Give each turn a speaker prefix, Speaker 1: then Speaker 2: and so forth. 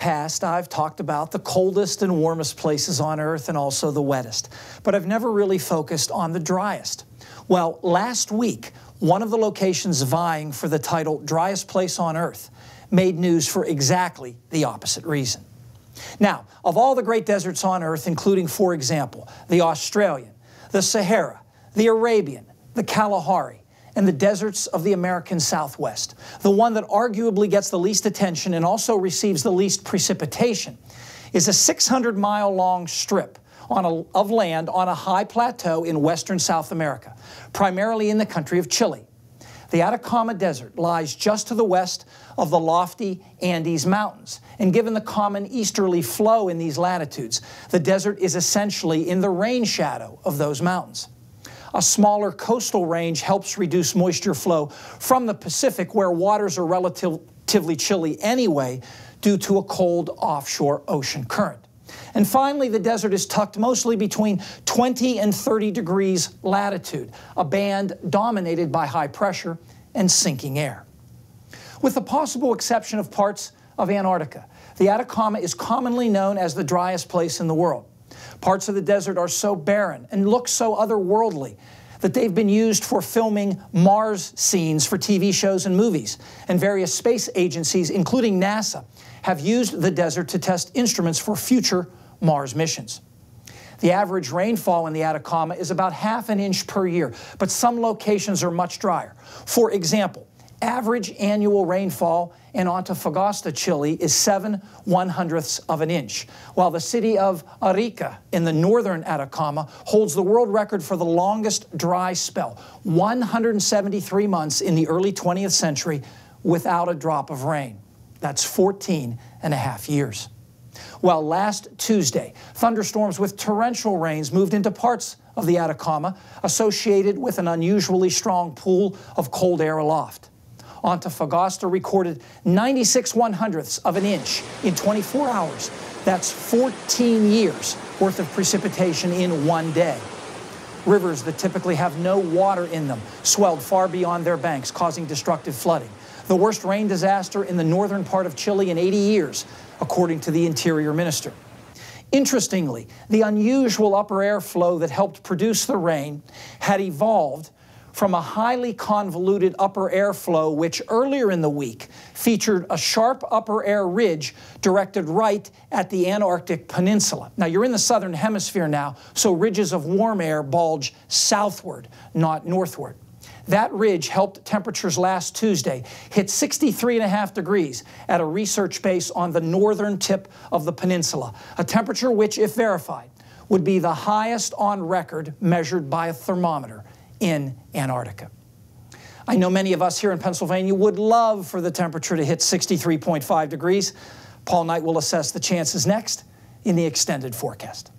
Speaker 1: past, I've talked about the coldest and warmest places on Earth and also the wettest, but I've never really focused on the driest. Well, last week, one of the locations vying for the title driest place on Earth made news for exactly the opposite reason. Now, of all the great deserts on Earth, including, for example, the Australian, the Sahara, the Arabian, the Kalahari, and the deserts of the American Southwest, the one that arguably gets the least attention and also receives the least precipitation is a 600-mile-long strip of land on a high plateau in western South America, primarily in the country of Chile. The Atacama Desert lies just to the west of the lofty Andes Mountains, and given the common easterly flow in these latitudes, the desert is essentially in the rain shadow of those mountains. A smaller coastal range helps reduce moisture flow from the Pacific, where waters are relatively chilly anyway due to a cold offshore ocean current. And finally, the desert is tucked mostly between 20 and 30 degrees latitude, a band dominated by high pressure and sinking air. With the possible exception of parts of Antarctica, the Atacama is commonly known as the driest place in the world. Parts of the desert are so barren and look so otherworldly that they've been used for filming Mars scenes for TV shows and movies, and various space agencies, including NASA, have used the desert to test instruments for future Mars missions. The average rainfall in the Atacama is about ½ an inch per year, but some locations are much drier. For example, average annual rainfall in Antofagasta, Chile is 7/100ths of an inch, while the city of Arica in the northern Atacama holds the world record for the longest dry spell, 173 months in the early 20th century without a drop of rain. That's 14.5 years. Well, last Tuesday, thunderstorms with torrential rains moved into parts of the Atacama associated with an unusually strong pool of cold air aloft. Antofagasta recorded 96/100ths of an inch in 24 hours. That's 14 years worth of precipitation in one day. Rivers that typically have no water in them swelled far beyond their banks, causing destructive flooding. The worst rain disaster in the northern part of Chile in 80 years, according to the Interior Minister. Interestingly, the unusual upper air flow that helped produce the rain had evolved from a highly convoluted upper air flow which earlier in the week featured a sharp upper air ridge directed right at the Antarctic Peninsula. Now, you're in the southern hemisphere now, so ridges of warm air bulge southward, not northward. That ridge helped temperatures last Tuesday hit 63.5 degrees at a research base on the northern tip of the peninsula, a temperature which, if verified, would be the highest on record measured by a thermometer in Antarctica. I know many of us here in Pennsylvania would love for the temperature to hit 63.5 degrees. Paul Knight will assess the chances next in the extended forecast.